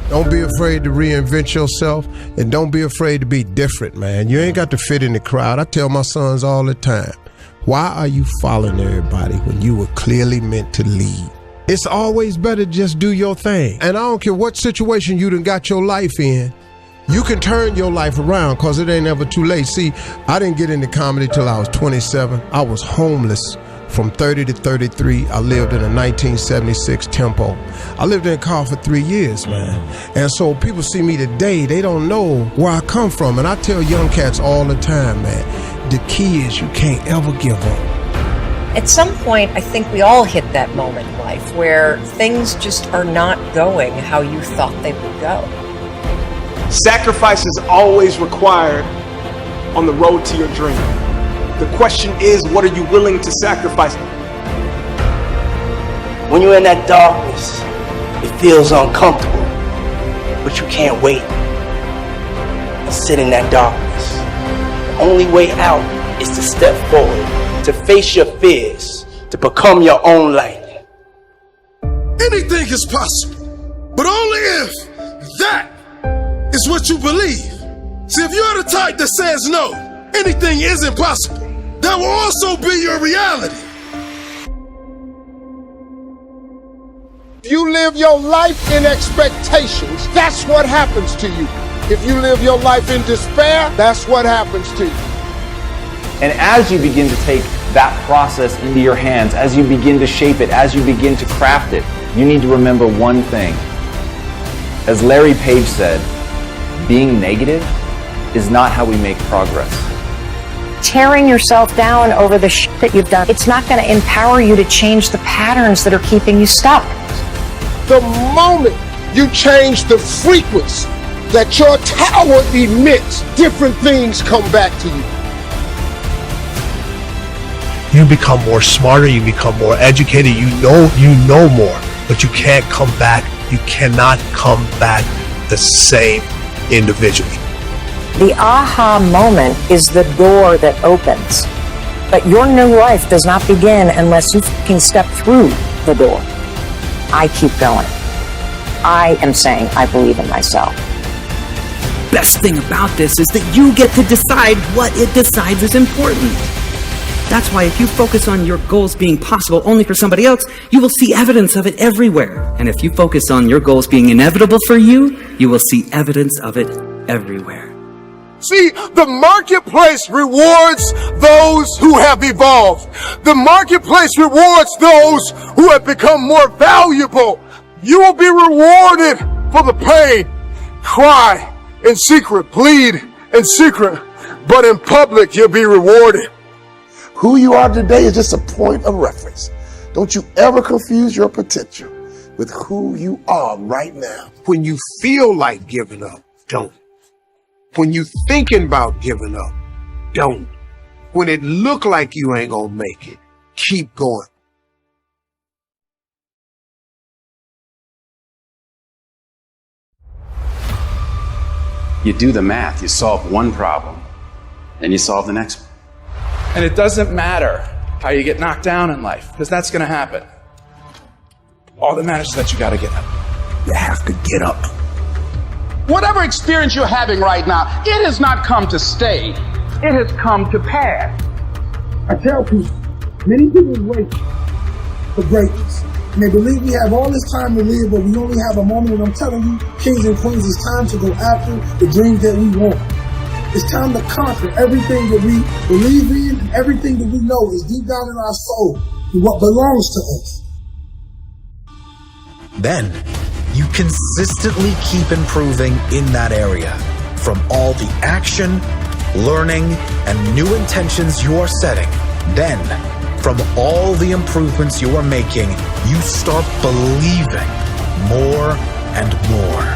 Don't be afraid to reinvent yourself, and don't be afraid to be different, man. You ain't got to fit in the crowd. I tell my sons all the time, why are you following everybody when you were clearly meant to lead? It's always better to just do your thing. And I don't care what situation you done got your life in, you can turn your life around, because it ain't ever too late. See, I didn't get into comedy till I was 27. I was homeless from 30 to 33. I lived in a 1976 Tempo. I lived in a car for 3 years, man. And so people see me today, they don't know where I come from. And I tell young cats all the time, man, the key is you can't ever give up. At some point, I think we all hit that moment in life where things just are not going how you thought they would go. Sacrifice is always required on the road to your dream. The question is, what are you willing to sacrifice? When you're in that darkness, it feels uncomfortable, but you can't wait and sit in that darkness. The only way out is to step forward, to face your fears, to become your own light. Anything is possible, but only if that is what you believe. See, if you're the type that says no, anything isn't possible, that will also be your reality. If you live your life in expectations, that's what happens to you. If you live your life in despair, that's what happens to you. And as you begin to take that process into your hands, as you begin to shape it, as you begin to craft it, you need to remember one thing. As Larry Page said, being negative is not how we make progress. Tearing yourself down over the shit that you've done, it's not going to empower you to change the patterns that are keeping you stuck. The moment you change the frequency that your tower emits, different things come back to you. You become more smarter, you become more educated, you know more, but you can't come back. You cannot come back the same individually. The aha moment is the door that opens. But your new life does not begin unless you can step through the door. I keep going. I am saying I believe in myself. Best thing about this is that you get to decide what it decides is important. That's why if you focus on your goals being possible only for somebody else, you will see evidence of it everywhere. And if you focus on your goals being inevitable for you, you will see evidence of it everywhere. See, the marketplace rewards those who have evolved. The marketplace rewards those who have become more valuable. You will be rewarded for the pain. Cry in secret, plead in secret, but in public you'll be rewarded. Who you are today is just a point of reference. Don't you ever confuse your potential with who you are right now. When you feel like giving up, don't. When you thinking about giving up, don't. When it look like you ain't gonna make it, keep going. You do the math, you solve one problem, and you solve the next one. And it doesn't matter how you get knocked down in life, because that's going to happen. All that matters is that you got to get up. You have to get up. Whatever experience you're having right now, it has not come to stay. It has come to pass. I tell people, many people wait for greatness. And they believe we have all this time to live, but we only have a moment. And I'm telling you, kings and queens, it's time to go after the dreams that we want. It's time to conquer everything that we believe in, everything that we know is deep down in our soul, what belongs to us. Then, you consistently keep improving in that area. From all the action, learning, and new intentions you are setting, then, from all the improvements you are making, you start believing more and more.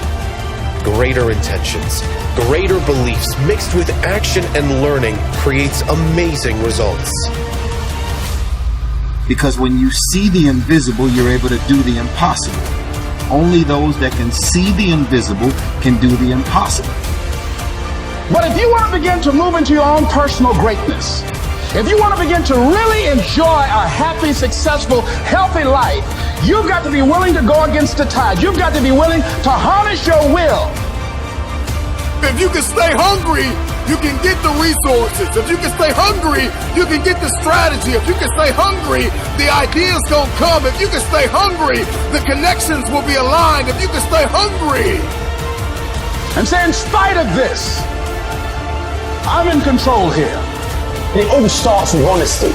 Greater intentions, greater beliefs mixed with action and learning creates amazing results. Because when you see the invisible, you're able to do the impossible. Only those that can see the invisible can do the impossible. But if you want to begin to move into your own personal greatness, if you want to begin to really enjoy a happy, successful, healthy life, You've got to be willing to go against the tide. You've got to be willing to harness your will. If you can stay hungry, you can get the resources. If you can stay hungry, you can get the strategy. If you can stay hungry, the ideas gonna come. If you can stay hungry, the connections will be aligned. If you can stay hungry. And say, in spite of this, I'm in control here. It all starts with honesty.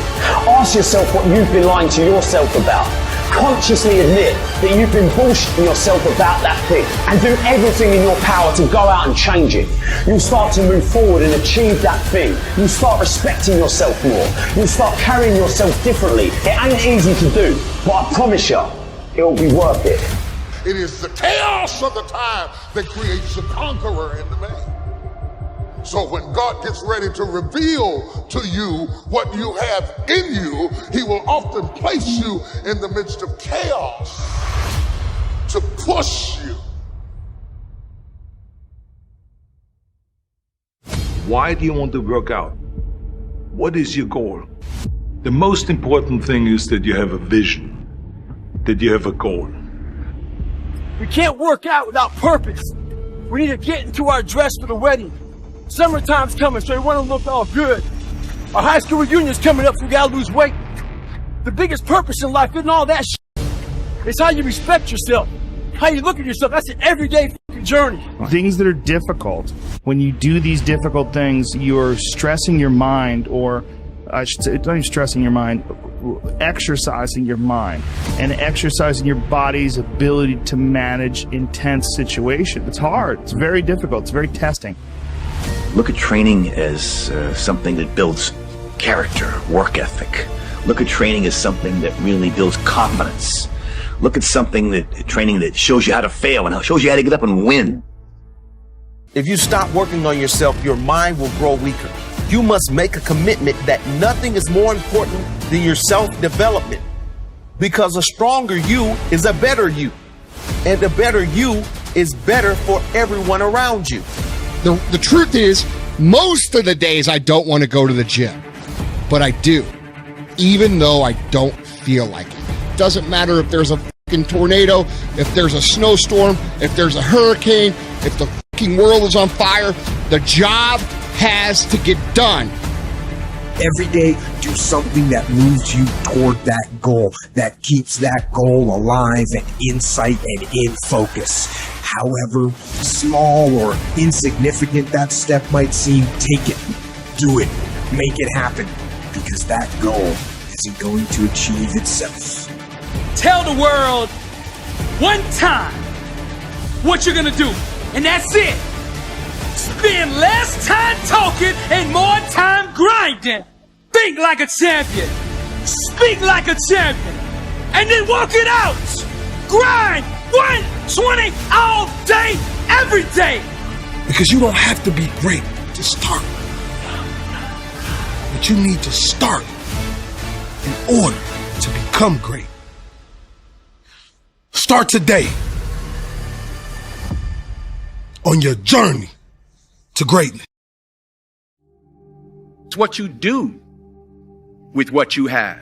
Ask yourself what you've been lying to yourself about. Consciously admit that you've been bullshitting yourself about that thing and do everything in your power to go out and change it. You'll start to move forward and achieve that thing. You'll start respecting yourself more. You'll start carrying yourself differently. It ain't easy to do, but I promise you, it'll be worth it. It is the chaos of the time that creates the conqueror in the man. So when God gets ready to reveal to you what you have in you, he will often place you in the midst of chaos to push you. Why do you want to work out? What is your goal? The most important thing is that you have a vision, that you have a goal. We can't work out without purpose. We need to get into our dress for the wedding. Summertime's coming, so we want to look all good. Our high school reunion's coming up, so we gotta lose weight. The biggest purpose in life isn't all that shit. It's how you respect yourself, how you look at yourself. That's an everyday fucking journey. Things that are difficult, when you do these difficult things, you're stressing your mind, or I should say, not even stressing your mind, exercising your mind and exercising your body's ability to manage intense situations. It's hard. It's very difficult. It's very testing. Look at training as something that builds character, work ethic. Look at training as something that really builds confidence. Look at training that shows you how to fail and shows you how to get up and win. If you stop working on yourself, your mind will grow weaker. You must make a commitment that nothing is more important than your self-development. Because a stronger you is a better you. And a better you is better for everyone around you. The truth is, most of the days I don't want to go to the gym, but I do, even though I don't feel like it. Doesn't matter if there's a fucking tornado, if there's a snowstorm, if there's a hurricane, if the fucking world is on fire, the job has to get done. Every day, do something that moves you toward that goal, that keeps that goal alive and in sight and in focus. However small or insignificant that step might seem, take it, do it, make it happen, because that goal isn't going to achieve itself. Tell the world one time what you're gonna do, and that's it. Spend less time talking and more time grinding. Think like a champion. Speak like a champion. And then walk it out. Grind 120 all day, every day. Because you don't have to be great to start. But you need to start in order to become great. Start today on your journey to greatness. It's what you do with what you have.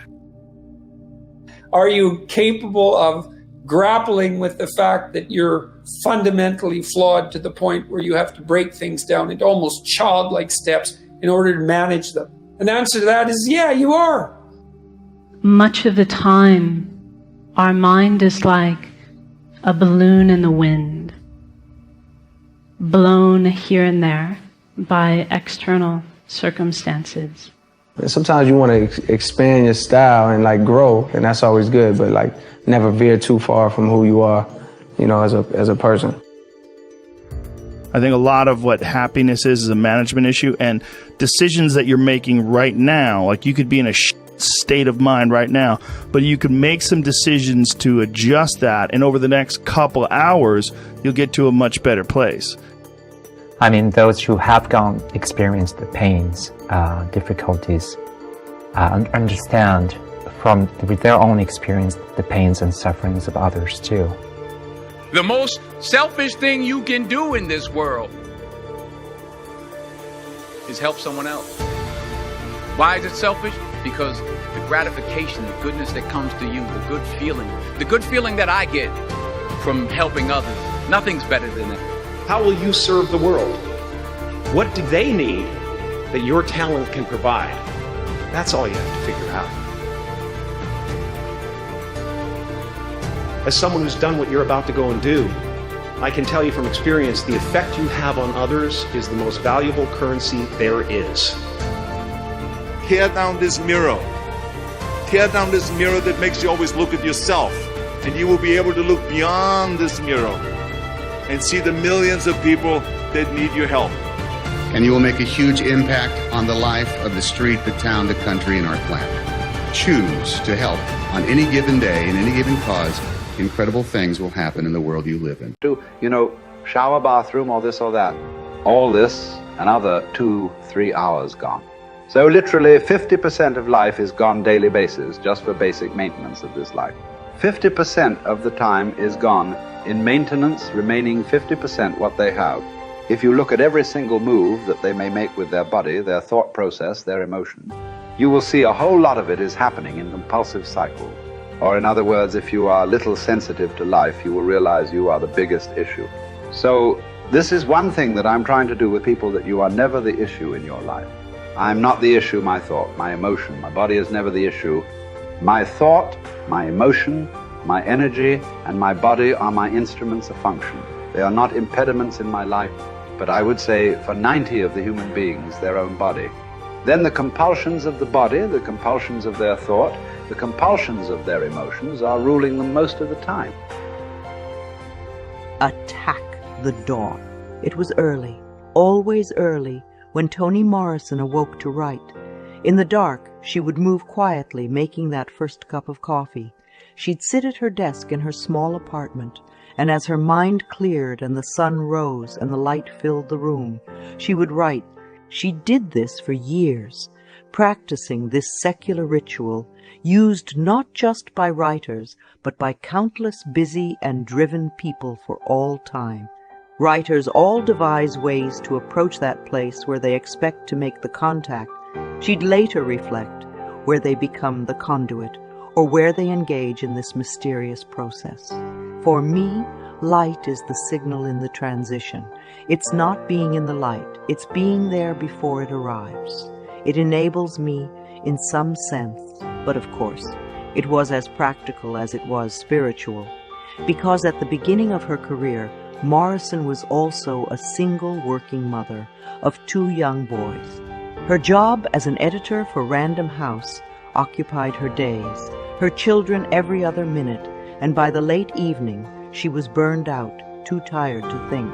Are you capable of grappling with the fact that you're fundamentally flawed to the point where you have to break things down into almost childlike steps in order to manage them? And the answer to that is, yeah, you are. Much of the time, our mind is like a balloon in the wind, blown here and there by external circumstances. Sometimes you want to expand your style and like grow, and that's always good, but like never veer too far from who you are, you know, as a person. I think a lot of what happiness is a management issue, and decisions that you're making right now, like you could be in a state of mind right now, but you can make some decisions to adjust that, and over the next couple hours, you'll get to a much better place. I mean, those who have experienced the pains, difficulties, understand from their own experience the pains and sufferings of others too. The most selfish thing you can do in this world is help someone else. Why is it selfish? because the gratification, the goodness that comes to you, the good feeling that I get from helping others, nothing's better than that. How will you serve the world? What do they need that your talent can provide? That's all you have to figure out. As someone who's done what you're about to go and do, I can tell you from experience, the effect you have on others is the most valuable currency there is. Tear down this mirror. Tear down this mirror that makes you always look at yourself. And you will be able to look beyond this mirror and see the millions of people that need your help. And you will make a huge impact on the life of the street, the town, the country, and our planet. Choose to help on any given day, in any given cause. Incredible things will happen in the world you live in. Shower, bathroom, or this or that. All this, another 2-3 hours gone. So literally 50% of life is gone daily basis, just for basic maintenance of this life. 50% of the time is gone in maintenance, remaining 50% what they have. If you look at every single move that they may make with their body, their thought process, their emotion, you will see a whole lot of it is happening in compulsive cycles. Or in other words, if you are a little sensitive to life, you will realize you are the biggest issue. So this is one thing that I'm trying to do with people, that you are never the issue in your life. I'm not the issue, my thought, my emotion. My body is never the issue. My thought, my emotion, my energy, and my body are my instruments of function. They are not impediments in my life, but I would say for 90 of the human beings, their own body. Then the compulsions of the body, the compulsions of their thought, the compulsions of their emotions are ruling them most of the time. Attack the dawn. It was early, always early, when Toni Morrison awoke to write. In the dark, she would move quietly, making that first cup of coffee. She'd sit at her desk in her small apartment, and as her mind cleared and the sun rose and the light filled the room, she would write. She did this for years, practicing this secular ritual, used not just by writers, but by countless busy and driven people for all time. Writers all devise ways to approach that place where they expect to make the contact. She'd later reflect where they become the conduit, or where they engage in this mysterious process. For me, light is the signal in the transition. It's not being in the light, it's being there before it arrives. It enables me in some sense, but of course, it was as practical as it was spiritual. Because at the beginning of her career, Morrison was also a single working mother of 2 young boys. Her job as an editor for Random House occupied her days, her children every other minute, and by the late evening, she was burned out, too tired to think.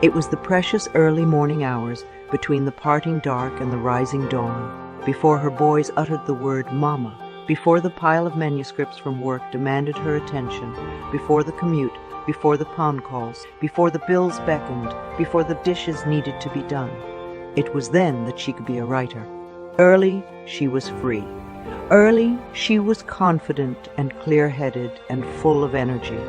It was the precious early morning hours between the parting dark and the rising dawn, before her boys uttered the word Mama, before the pile of manuscripts from work demanded her attention, before the commute, before the pound calls, before the bills beckoned, before the dishes needed to be done. It was then that she could be a writer. Early, she was free. Early, she was confident and clear-headed and full of energy.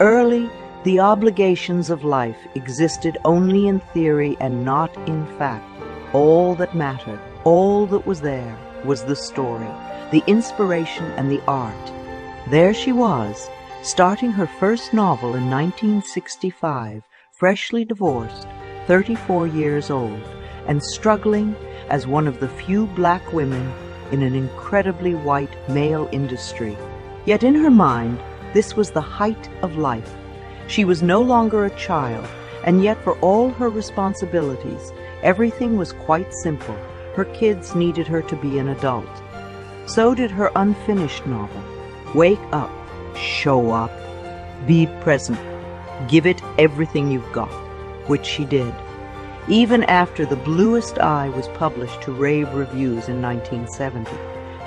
Early, the obligations of life existed only in theory and not in fact. All that mattered, all that was there, was the story, the inspiration and the art. There she was, starting her first novel in 1965, freshly divorced, 34 years old, and struggling as one of the few black women in an incredibly white male industry. Yet in her mind, this was the height of life. She was no longer a child, and yet for all her responsibilities, everything was quite simple. Her kids needed her to be an adult. So did her unfinished novel. Wake up, show up, be present, give it everything you've got, which she did. Even after The Bluest Eye was published to rave reviews in 1970,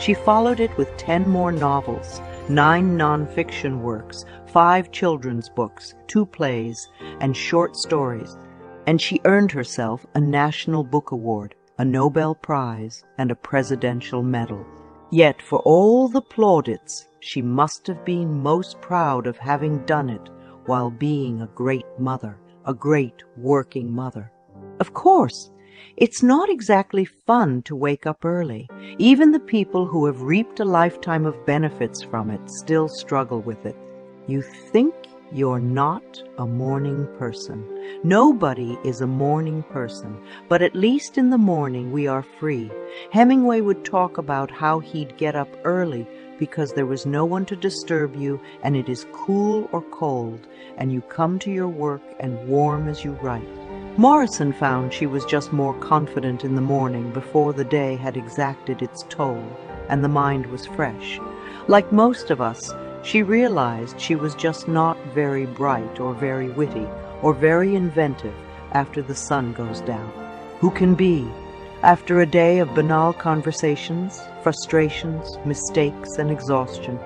she followed it with 10 more novels, 9 non-fiction works, 5 children's books, 2 plays, and short stories, and she earned herself a National Book Award, a Nobel Prize, and a Presidential Medal. Yet for all the plaudits, she must have been most proud of having done it while being a great mother, a great working mother. Of course, It's not exactly fun to wake up early. Even the people who have reaped a lifetime of benefits from it still struggle with it. You think you're not a morning person. Nobody is a morning person, but at least in the morning we are free. Hemingway would talk about how he'd get up early because there was no one to disturb you, and it is cool or cold, and you come to your work and warm as you write. Morrison found she was just more confident in the morning before the day had exacted its toll, and the mind was fresh. Like most of us, she realized she was just not very bright or very witty or very inventive after the sun goes down. Who can be? After a day of banal conversations, frustrations, mistakes, and exhaustion,